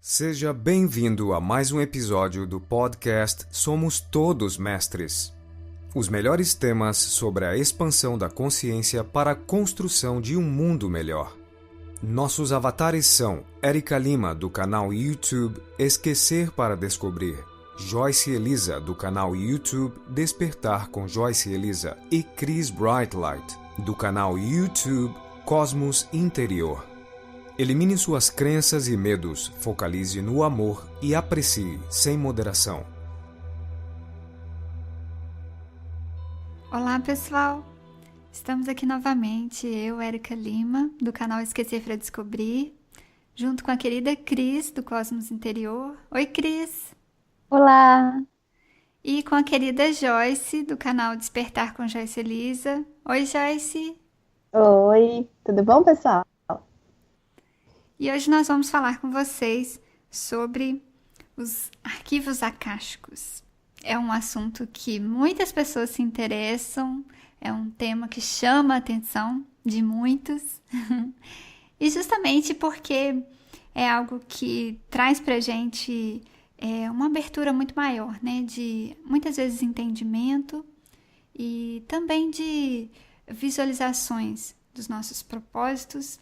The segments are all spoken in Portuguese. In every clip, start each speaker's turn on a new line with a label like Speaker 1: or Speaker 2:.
Speaker 1: Seja bem-vindo a mais um episódio do podcast Somos Todos Mestres. Os melhores temas sobre a expansão da consciência para a construção de um mundo melhor. Nossos avatares são Érica Lima, do canal YouTube Esquecer para Descobrir, Joyce Elisa, do canal YouTube Despertar com Joyce Elisa e Chris Brightlight, do canal YouTube Cosmos Interior. Elimine suas crenças e medos, focalize no amor e aprecie sem moderação.
Speaker 2: Olá pessoal, estamos aqui novamente, eu, Érica Lima, do canal Esquecer para Descobrir, junto com a querida Cris, do Cosmos Interior. Oi Cris!
Speaker 3: Olá!
Speaker 2: E com a querida Joyce, do canal Despertar com Joyce Elisa. Oi Joyce!
Speaker 3: Oi, tudo bom, pessoal?
Speaker 2: E hoje nós vamos falar com vocês sobre os arquivos akáshicos. É um assunto que muitas pessoas se interessam, é um tema que chama a atenção de muitos. E justamente porque é algo que traz pra gente uma abertura muito maior, né? De muitas vezes entendimento e também de visualizações dos nossos propósitos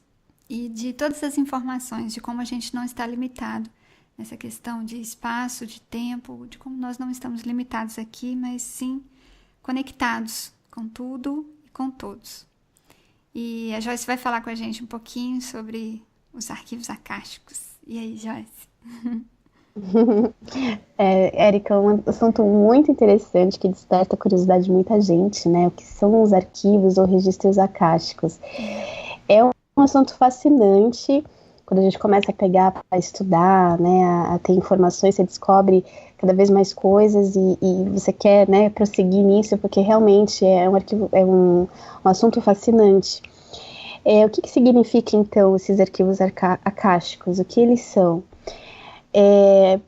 Speaker 2: e de todas as informações de como a gente não está limitado nessa questão de espaço, de tempo, de como nós não estamos limitados aqui, mas sim conectados com tudo e com todos. E a Joyce vai falar com a gente um pouquinho sobre os arquivos akáshicos. E aí, Joyce?
Speaker 3: Érica, é um assunto muito interessante que desperta a curiosidade de muita gente, né? O que são os arquivos ou registros akáshicos? É um assunto fascinante. Quando a gente começa a pegar para estudar, né, a ter informações, você descobre cada vez mais coisas e você quer, né, prosseguir nisso, porque realmente é um assunto fascinante. O que significa, então, esses arquivos akáshicos? O que eles são?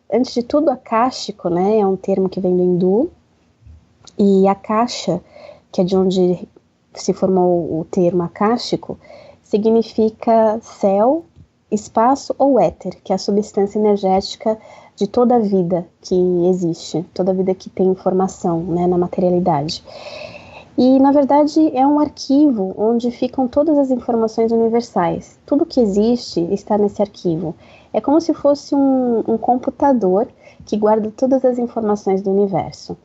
Speaker 3: Antes de tudo, akáshico, né, é um termo que vem do hindu, e akasha, que é de onde se formou o termo akáshico, significa céu, espaço ou éter, que é a substância energética de toda a vida que existe, toda a vida que tem informação, né, na materialidade. E, na verdade, é um arquivo onde ficam todas as informações universais. Tudo que existe está nesse arquivo. É como se fosse um computador que guarda todas as informações do universo.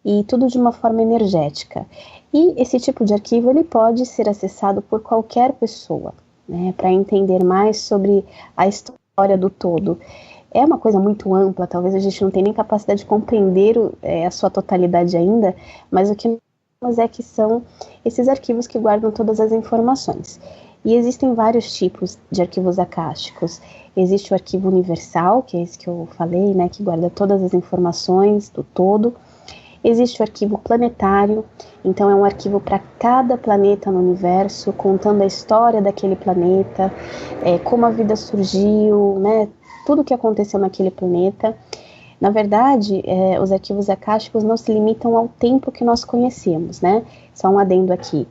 Speaker 3: E tudo de uma forma energética. E esse tipo de arquivo ele pode ser acessado por qualquer pessoa, né, para entender mais sobre a história do todo. É uma coisa muito ampla, talvez a gente não tenha nem capacidade de compreender a sua totalidade ainda, mas o que nós é que são esses arquivos que guardam todas as informações. E existem vários tipos de arquivos akáshicos. Existe o arquivo universal, que é esse que eu falei, né, que guarda todas as informações do todo. Existe o arquivo planetário, então é um arquivo para cada planeta no universo, contando a história daquele planeta, como a vida surgiu, né, tudo o que aconteceu naquele planeta. Na verdade, os arquivos akáshicos não se limitam ao tempo que nós conhecemos, né? Só um adendo aqui.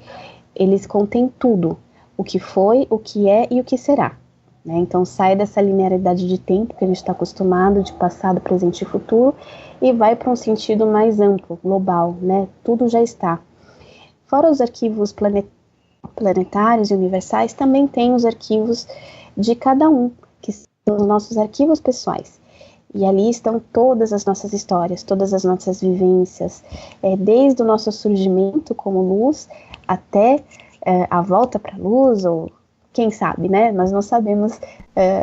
Speaker 3: Eles contêm tudo, o que foi, o que é e o que será. Né? Então sai dessa linearidade de tempo que a gente está acostumado, de passado, presente e futuro, e vai para um sentido mais amplo, global, né? Tudo já está. Fora os arquivos planetários e universais, também tem os arquivos de cada um, que são os nossos arquivos pessoais. E ali estão todas as nossas histórias, todas as nossas vivências, desde o nosso surgimento como luz até a volta para a luz, ou quem sabe, né? Nós não sabemos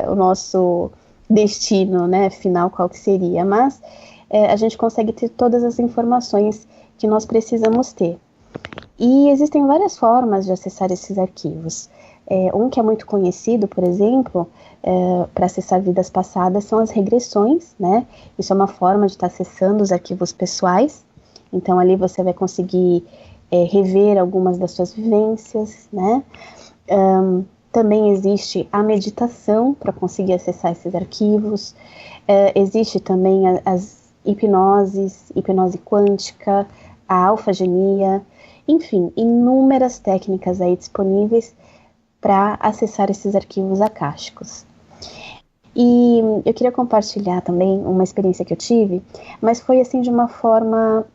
Speaker 3: o nosso destino, né, final, qual que seria, mas a gente consegue ter todas as informações que nós precisamos ter. E existem várias formas de acessar esses arquivos. Um que é muito conhecido, por exemplo, para acessar vidas passadas são as regressões, né? Isso é uma forma de estar acessando os arquivos pessoais. Então ali você vai conseguir rever algumas das suas vivências, né? Também existe a meditação para conseguir acessar esses arquivos. Existe também as hipnoses, hipnose quântica, a alfagenia, enfim, inúmeras técnicas aí disponíveis para acessar esses arquivos akáshicos. E eu queria compartilhar também uma experiência que eu tive, mas foi assim de uma forma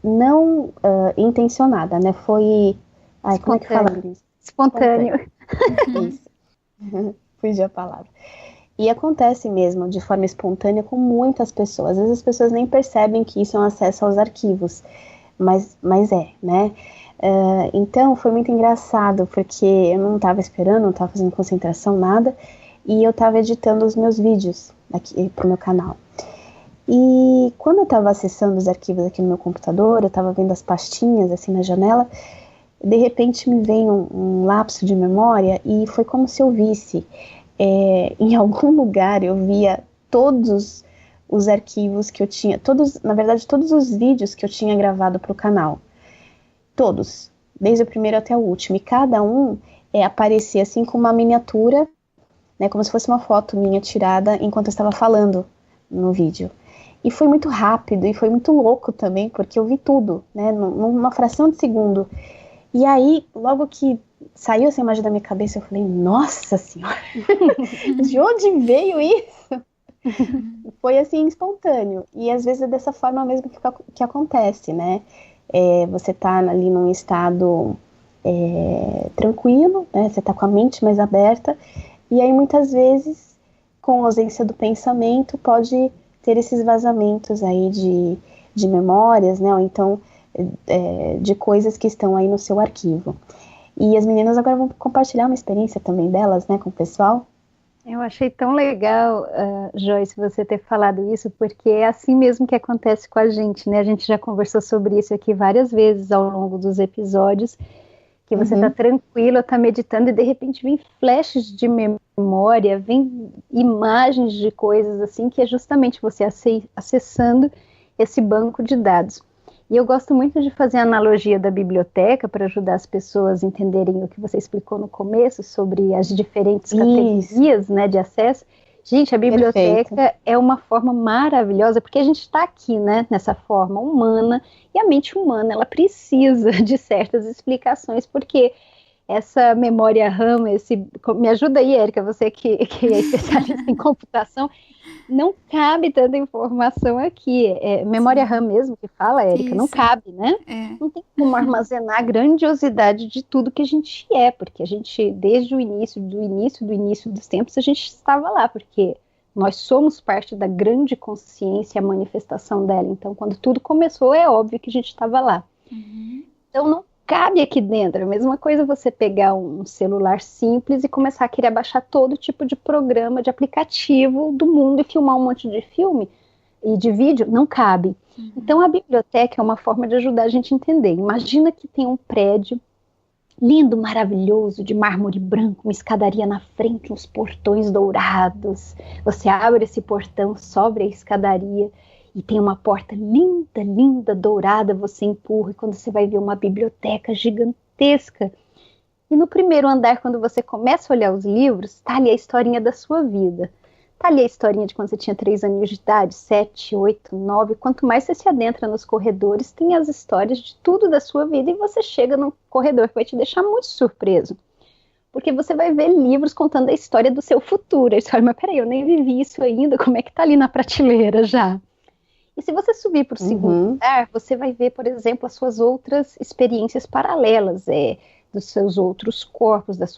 Speaker 3: não intencionada, né? Foi... Ai, como é que fala isso?
Speaker 4: Espontâneo.
Speaker 3: Isso. Fugiu a palavra. E acontece mesmo de forma espontânea com muitas pessoas. Às vezes as pessoas nem percebem que isso é um acesso aos arquivos, mas né? Então foi muito engraçado, porque eu não estava esperando, não estava fazendo concentração, nada, e eu estava editando os meus vídeos aqui pro meu canal. E quando eu estava acessando os arquivos aqui no meu computador, eu estava vendo as pastinhas assim na janela, de repente me veio um lapso de memória e foi como se eu visse, em algum lugar eu via todos os arquivos que eu tinha, na verdade todos os vídeos que eu tinha gravado para o canal. Todos, desde o primeiro até o último, e cada um aparecia assim com uma miniatura, né, como se fosse uma foto minha tirada enquanto eu estava falando no vídeo. E foi muito rápido, e foi muito louco também, porque eu vi tudo, né, numa fração de segundo. E aí, logo que saiu essa imagem da minha cabeça, eu falei, nossa senhora, de onde veio isso? Foi assim, espontâneo, e às vezes é dessa forma mesmo que acontece, né? Você tá ali num estado tranquilo, né? Você tá com a mente mais aberta, e aí muitas vezes, com a ausência do pensamento, pode ter esses vazamentos aí de memórias, né? Ou então de coisas que estão aí no seu arquivo. E as meninas agora vão compartilhar uma experiência também delas, né, com o pessoal.
Speaker 4: Eu achei tão legal, Joyce, você ter falado isso, porque é assim mesmo que acontece com a gente, né? A gente já conversou sobre isso aqui várias vezes ao longo dos episódios, que você está tranquilo, está meditando e de repente vem flashes de memória, vem imagens de coisas assim, que é justamente você acessando esse banco de dados. E eu gosto muito de fazer a analogia da biblioteca para ajudar as pessoas a entenderem o que você explicou no começo sobre as diferentes categorias, né, de acesso. Gente, a biblioteca é uma forma maravilhosa, porque a gente está aqui, né, nessa forma humana, e a mente humana, ela precisa de certas explicações, porque essa memória RAM, me ajuda aí, Érica, você que é especialista em computação, não cabe tanta informação aqui. Memória RAM mesmo que fala, Érica,
Speaker 2: Isso.
Speaker 4: Não cabe, né? Não tem como armazenar a grandiosidade de tudo que a gente porque a gente, desde o início dos tempos, a gente estava lá, porque nós somos parte da grande consciência, a manifestação dela. Então, quando tudo começou, é óbvio que a gente estava lá. Então, não cabe aqui dentro. A mesma coisa você pegar um celular simples e começar a querer baixar todo tipo de programa, de aplicativo do mundo e filmar um monte de filme e de vídeo, não cabe. Então a biblioteca é uma forma de ajudar a gente a entender. Imagina que tem um prédio lindo, maravilhoso, de mármore branco, uma escadaria na frente, uns portões dourados. Você abre esse portão, sobe a escadaria e tem uma porta linda, linda, dourada, você empurra, e quando você vai ver uma biblioteca gigantesca. E no primeiro andar, quando você começa a olhar os livros, está ali a historinha da sua vida. Está ali a historinha de quando você tinha 3 anos de idade, 7, 8, 9. Quanto mais você se adentra nos corredores, tem as histórias de tudo da sua vida, e você chega num corredor que vai te deixar muito surpreso. Porque você vai ver livros contando a história do seu futuro. Aí você fala, mas peraí, eu nem vivi isso ainda, como é que está ali na prateleira já? E se você subir para o segundo andar, você vai ver, por exemplo, as suas outras experiências paralelas, dos seus outros corpos, dos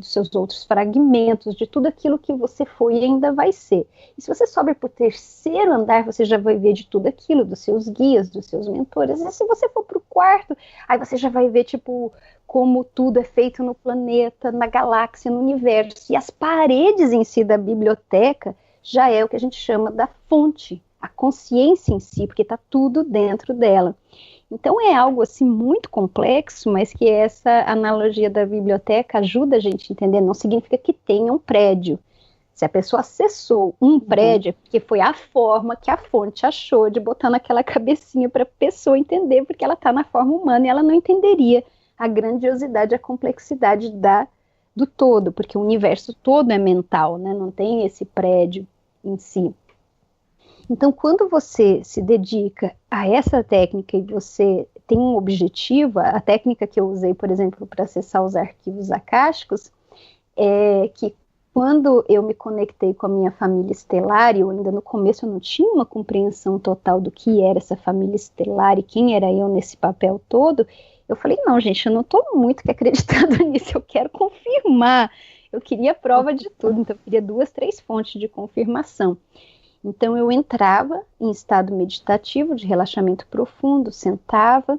Speaker 4: seus outros fragmentos, de tudo aquilo que você foi e ainda vai ser. E se você sobe para o terceiro andar, você já vai ver de tudo aquilo, dos seus guias, dos seus mentores. E se você for para o quarto, aí você já vai ver, tipo, como tudo é feito no planeta, na galáxia, no universo. E as paredes em si da biblioteca já é o que a gente chama da fonte, a consciência em si, porque está tudo dentro dela. Então é algo assim muito complexo, mas que essa analogia da biblioteca ajuda a gente a entender. Não significa que tenha um prédio. Se a pessoa acessou um prédio, é porque foi a forma que a fonte achou de botar naquela cabecinha para a pessoa entender, porque ela está na forma humana e ela não entenderia a grandiosidade, a complexidade do todo, porque o universo todo é mental, né? Não tem esse prédio em si. Então, quando você se dedica a essa técnica e você tem um objetivo, a técnica que eu usei, por exemplo, para acessar os arquivos akáshicos, é que quando eu me conectei com a minha família estelar, eu ainda no começo eu não tinha uma compreensão total do que era essa família estelar e quem era eu nesse papel todo, eu falei, não, gente, eu não estou muito que acreditando nisso, eu quero confirmar. Eu queria prova de tudo, então eu queria 2, 3 fontes de confirmação. Então eu entrava em estado meditativo, de relaxamento profundo, sentava,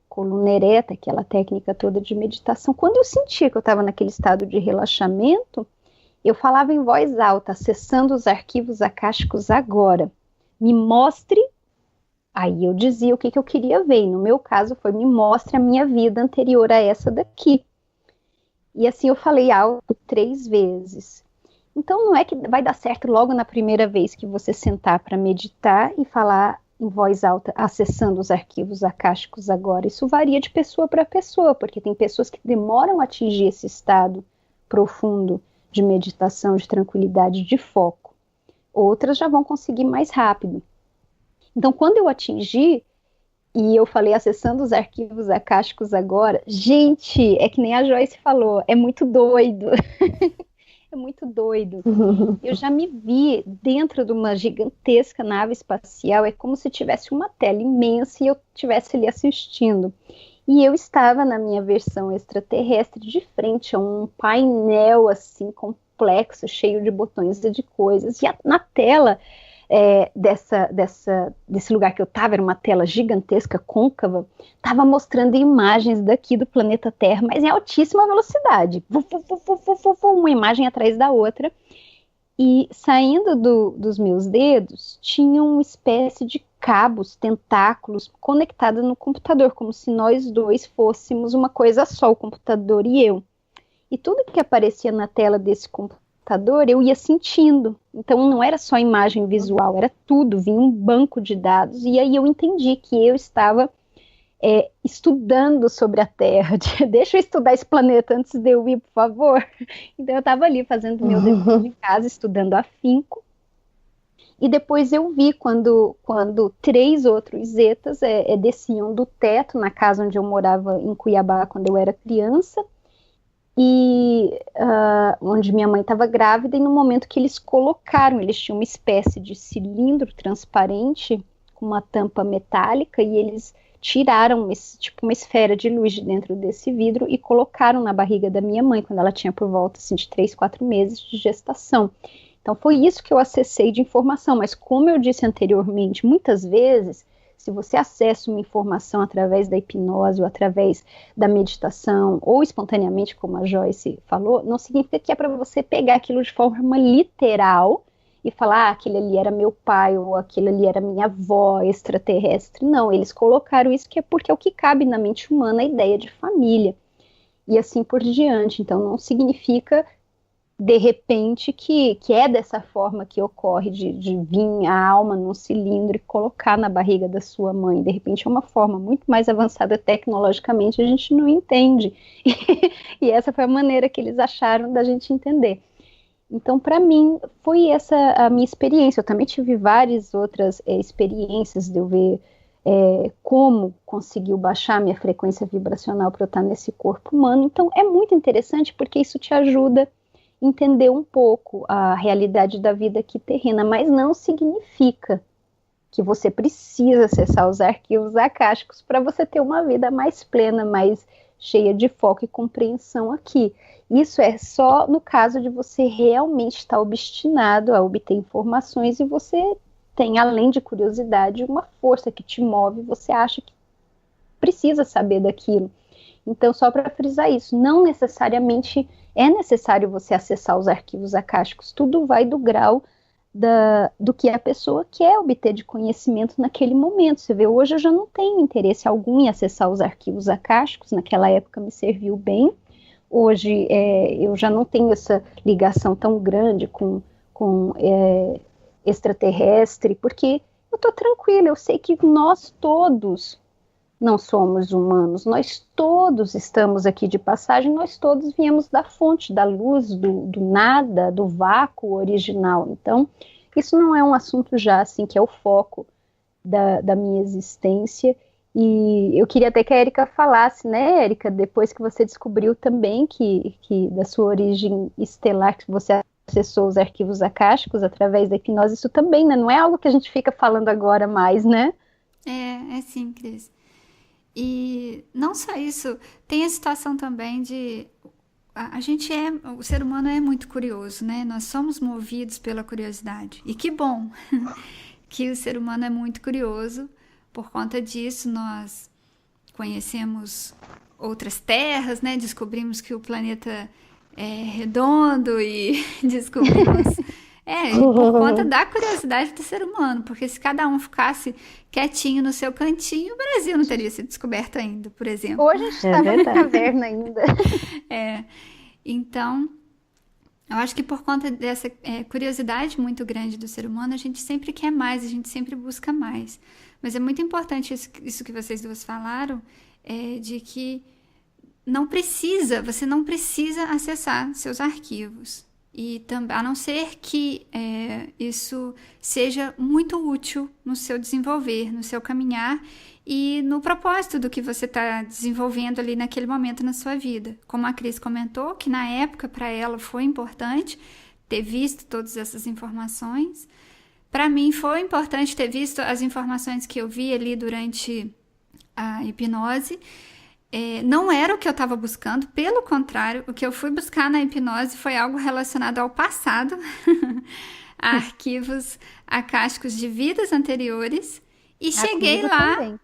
Speaker 4: coluna ereta, aquela técnica toda de meditação. Quando eu sentia que eu estava naquele estado de relaxamento, eu falava em voz alta, acessando os arquivos akáshicos agora. Me mostre. Aí eu dizia o que eu queria ver. E no meu caso foi, me mostre a minha vida anterior a essa daqui. E assim eu falei alto 3 vezes. Então não é que vai dar certo logo na primeira vez que você sentar para meditar e falar em voz alta, acessando os arquivos akáshicos agora. Isso varia de pessoa para pessoa, porque tem pessoas que demoram a atingir esse estado profundo de meditação, de tranquilidade, de foco. Outras já vão conseguir mais rápido. Então, quando eu atingi, e eu falei acessando os arquivos akáshicos agora, gente, é que nem a Joyce falou, é muito doido. É muito doido. Eu já me vi dentro de uma gigantesca nave espacial, é como se tivesse uma tela imensa e eu estivesse ali assistindo. E eu estava na minha versão extraterrestre de frente a um painel assim complexo, cheio de botões e de coisas. E na tela desse lugar que eu estava, era uma tela gigantesca, côncava, estava mostrando imagens daqui do planeta Terra, mas em altíssima velocidade, uma imagem atrás da outra, e saindo dos meus dedos, tinha uma espécie de cabos, tentáculos, conectados no computador, como se nós dois fôssemos uma coisa só, o computador e eu. E tudo que aparecia na tela desse computador, eu ia sentindo. Então não era só imagem visual, era tudo, vinha um banco de dados, e aí eu entendi que eu estava estudando sobre a Terra. Deixa eu estudar esse planeta antes de eu ir, por favor. Então eu estava ali fazendo meu dever de casa, estudando afinco, e depois eu vi quando 3 outros zetas desciam do teto na casa onde eu morava em Cuiabá quando eu era criança, e onde minha mãe estava grávida, e no momento que eles tinham uma espécie de cilindro transparente com uma tampa metálica, e eles tiraram uma esfera de luz de dentro desse vidro e colocaram na barriga da minha mãe, quando ela tinha por volta assim, de 3, 4 meses de gestação. Então foi isso que eu acessei de informação, mas como eu disse anteriormente, muitas vezes, se você acessa uma informação através da hipnose ou através da meditação, ou espontaneamente, como a Joyce falou, não significa que é para você pegar aquilo de forma literal e falar, aquele ali era meu pai, ou aquele ali era minha avó extraterrestre. Não, eles colocaram isso porque é o que cabe na mente humana, a ideia de família. E assim por diante. Então não significa, de repente, que é dessa forma que ocorre de vir a alma num cilindro e colocar na barriga da sua mãe. De repente é uma forma muito mais avançada tecnologicamente, a gente não entende. E essa foi a maneira que eles acharam da gente entender. Então, para mim, foi essa a minha experiência. Eu também tive várias outras experiências de eu ver como conseguiu baixar minha frequência vibracional para eu estar nesse corpo humano. Então, é muito interessante porque isso te ajuda a entender um pouco a realidade da vida aqui terrena, mas não significa que você precisa acessar os arquivos akáshicos para você ter uma vida mais plena, mais cheia de foco e compreensão aqui. Isso é só no caso de você realmente estar obstinado a obter informações e você tem, além de curiosidade, uma força que te move, você acha que precisa saber daquilo. Então, só para frisar isso, não necessariamente é necessário você acessar os arquivos akáshicos, tudo vai do grau do que a pessoa quer obter de conhecimento naquele momento. Você vê, hoje eu já não tenho interesse algum em acessar os arquivos akáshicos, naquela época me serviu bem. Hoje eu já não tenho essa ligação tão grande com extraterrestre, porque eu estou tranquila, eu sei que nós todos não somos humanos, nós todos estamos aqui de passagem, nós todos viemos da fonte, da luz, do nada, do vácuo original. Então, isso não é um assunto já assim que é o foco da minha existência. E eu queria até que a Érica falasse, né, Érica, depois que você descobriu também que da sua origem estelar, que você acessou os arquivos akáshicos através da hipnose, isso também, né? Não é algo que a gente fica falando agora mais, né?
Speaker 2: É sim, Cris. E não só isso, tem a situação também de... o ser humano é muito curioso, né? Nós somos movidos pela curiosidade. E que bom que o ser humano é muito curioso. Por conta disso, nós conhecemos outras terras, né? Descobrimos que o planeta é redondo e descobrimos... por conta da curiosidade do ser humano, porque se cada um ficasse quietinho no seu cantinho, o Brasil não teria sido descoberto ainda, por exemplo.
Speaker 4: Hoje a gente estava na caverna ainda.
Speaker 2: Então, eu acho que por conta dessa curiosidade muito grande do ser humano, a gente sempre quer mais, a gente sempre busca mais. Mas é muito importante isso que vocês duas falaram, de que você não precisa acessar seus arquivos. E a não ser que isso seja muito útil no seu desenvolver, no seu caminhar e no propósito do que você está desenvolvendo ali naquele momento na sua vida. Como a Cris comentou, que na época para ela foi importante ter visto todas essas informações. Para mim foi importante ter visto as informações que eu vi ali durante a hipnose. Não era o que eu estava buscando, pelo contrário, o que eu fui buscar na hipnose foi algo relacionado ao passado, a arquivos akáshicos de vidas anteriores, e cheguei lá...
Speaker 4: Também.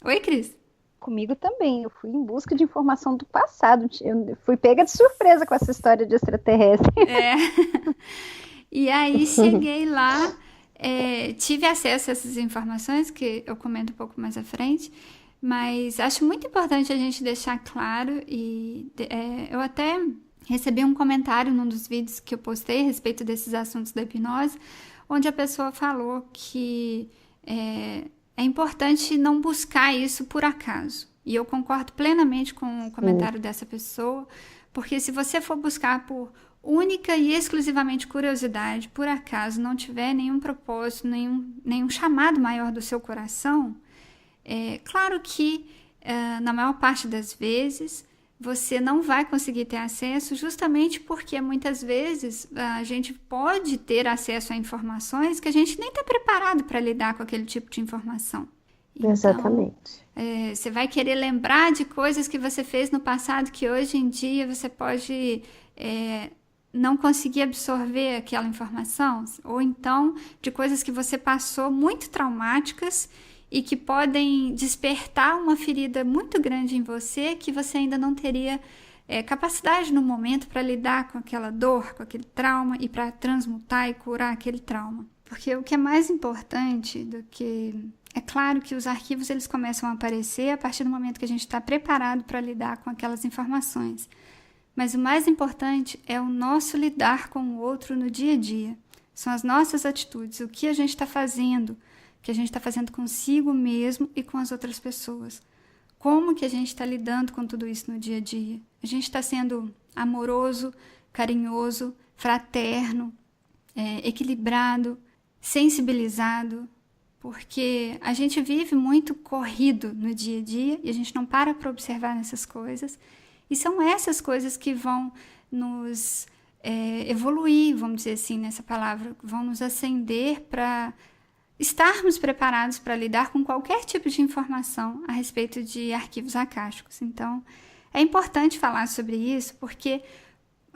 Speaker 2: Oi, Cris?
Speaker 4: Comigo também, eu fui em busca de informação do passado, eu fui pega de surpresa com essa história de extraterrestre.
Speaker 2: E aí cheguei lá, tive acesso a essas informações, que eu comento um pouco mais à frente, mas acho muito importante a gente deixar claro, e eu até recebi um comentário num dos vídeos que eu postei a respeito desses assuntos da hipnose, onde a pessoa falou que é importante não buscar isso por acaso. E eu concordo plenamente com o comentário dessa pessoa, porque se você for buscar por única e exclusivamente curiosidade, por acaso, não tiver nenhum propósito, nenhum chamado maior do seu coração... claro que, na maior parte das vezes, você não vai conseguir ter acesso justamente porque, muitas vezes, a gente pode ter acesso a informações que a gente nem está preparado para lidar com aquele tipo de informação. Então,
Speaker 3: exatamente.
Speaker 2: Você vai querer lembrar de coisas que você fez no passado que hoje em dia você pode não conseguir absorver aquela informação, ou então de coisas que você passou muito traumáticas e que podem despertar uma ferida muito grande em você que você ainda não teria capacidade no momento para lidar com aquela dor, com aquele trauma e para transmutar e curar aquele trauma. Porque o que é mais importante do que... É claro que os arquivos eles começam a aparecer a partir do momento que a gente está preparado para lidar com aquelas informações. Mas o mais importante é o nosso lidar com o outro no dia a dia. São as nossas atitudes, o que a gente está fazendo, que a gente está fazendo consigo mesmo e com as outras pessoas. Como que a gente está lidando com tudo isso no dia a dia? A gente está sendo amoroso, carinhoso, fraterno, equilibrado, sensibilizado, porque a gente vive muito corrido no dia a dia e a gente não para observar nessas coisas. E são essas coisas que vão nos evoluir, vamos dizer assim, nessa palavra, vão nos acender para estarmos preparados para lidar com qualquer tipo de informação a respeito de arquivos akáshicos. Então, é importante falar sobre isso, porque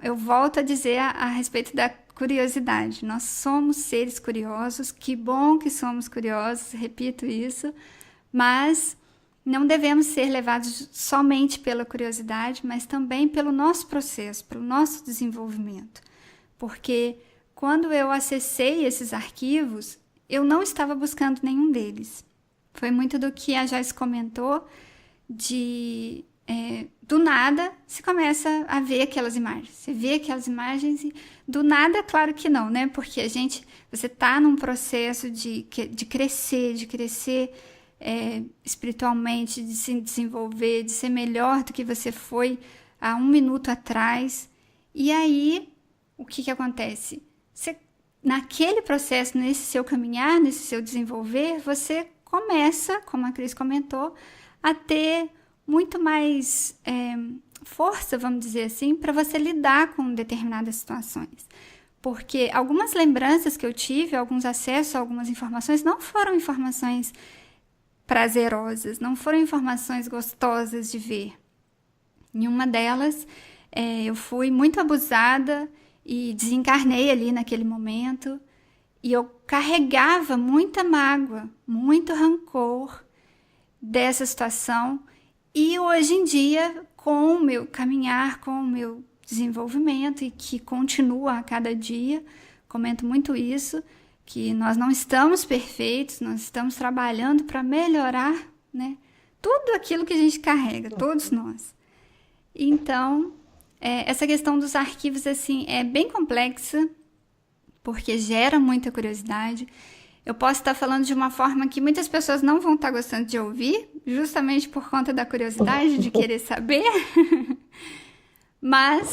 Speaker 2: eu volto a dizer a respeito da curiosidade. Nós somos seres curiosos, que bom que somos curiosos, repito isso, mas não devemos ser levados somente pela curiosidade, mas também pelo nosso processo, pelo nosso desenvolvimento. Porque quando eu acessei esses arquivos, eu não estava buscando nenhum deles. Foi muito do que a Joyce comentou, do nada você começa a ver aquelas imagens. Você vê aquelas imagens e do nada, claro que não, né? Porque você está num processo de crescer espiritualmente, de se desenvolver, de ser melhor do que você foi há 1 minuto atrás. E aí, o que acontece? Naquele processo, nesse seu caminhar, nesse seu desenvolver, você começa, como a Cris comentou, a ter muito mais força, vamos dizer assim, para você lidar com determinadas situações. porque algumas lembranças que eu tive, alguns acessos a algumas informações, não foram informações prazerosas, não foram informações gostosas de ver. Em uma delas, eu fui muito abusada e desencarnei ali naquele momento, e eu carregava muita mágoa, muito rancor dessa situação, e hoje em dia, com o meu caminhar, com o meu desenvolvimento, e que continua a cada dia, comento muito isso, que nós não estamos perfeitos, nós estamos trabalhando para melhorar, né, tudo aquilo que a gente carrega, todos nós. Então, essa questão dos arquivos, assim, é bem complexa, porque gera muita curiosidade. Eu posso estar falando de uma forma que muitas pessoas não vão estar gostando de ouvir, justamente por conta da curiosidade, de querer saber. Mas,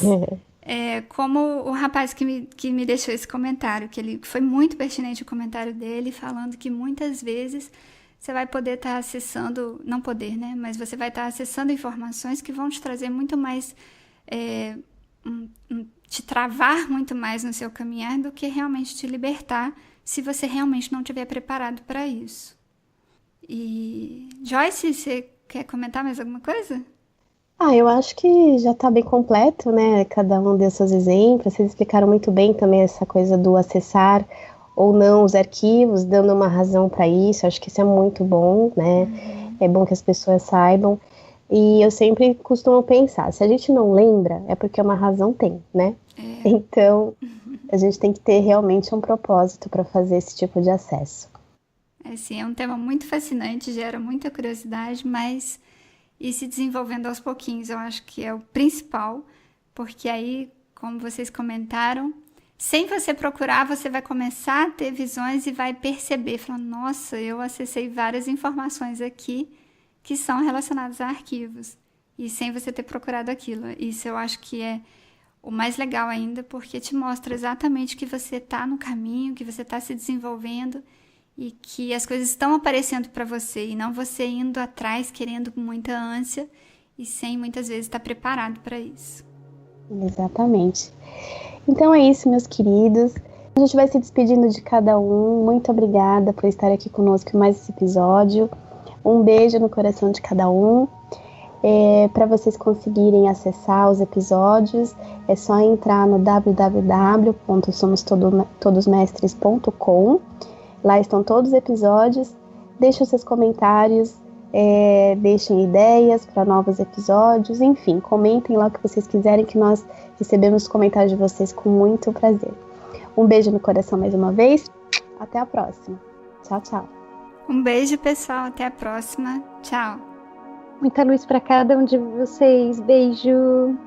Speaker 2: como o rapaz que me deixou esse comentário, que foi muito pertinente o comentário dele, falando que muitas vezes você vai poder estar acessando, não poder, né? Mas você vai estar acessando informações que vão te trazer muito mais, te travar muito mais no seu caminhar do que realmente te libertar, se você realmente não estiver preparado para isso. E, Joyce, você quer comentar mais alguma coisa?
Speaker 3: Eu acho que já está bem completo, né? Cada um deu seus exemplos, vocês explicaram muito bem também essa coisa do acessar ou não os arquivos, dando uma razão para isso. Acho que isso é muito bom, né? É bom que as pessoas saibam. E eu sempre costumo pensar, se a gente não lembra, é porque uma razão tem, né? Então, a gente tem que ter realmente um propósito para fazer esse tipo de acesso.
Speaker 2: Sim, é um tema muito fascinante, gera muita curiosidade, mas ir se desenvolvendo aos pouquinhos, eu acho que é o principal, porque aí, como vocês comentaram, sem você procurar, você vai começar a ter visões e vai perceber, falando, nossa, eu acessei várias informações aqui que são relacionadas a arquivos, e sem você ter procurado aquilo. Isso eu acho que é o mais legal ainda, porque te mostra exatamente que você está no caminho, que você está se desenvolvendo e que as coisas estão aparecendo para você, e não você indo atrás, querendo com muita ânsia e sem muitas vezes estar preparado para isso.
Speaker 3: Exatamente. Então é isso, meus queridos. A gente vai se despedindo de cada um. Muito obrigada por estar aqui conosco em mais esse episódio. Um beijo no coração de cada um. Para vocês conseguirem acessar os episódios, é só entrar no www.somostodosmestres.com. Lá estão todos os episódios. Deixem os seus comentários, deixem ideias para novos episódios. Enfim, comentem lá o que vocês quiserem, que nós recebemos os comentários de vocês com muito prazer. Um beijo no coração mais uma vez. Até a próxima. Tchau, tchau.
Speaker 2: Um beijo, pessoal. Até a próxima. Tchau.
Speaker 4: Muita luz para cada um de vocês. Beijo.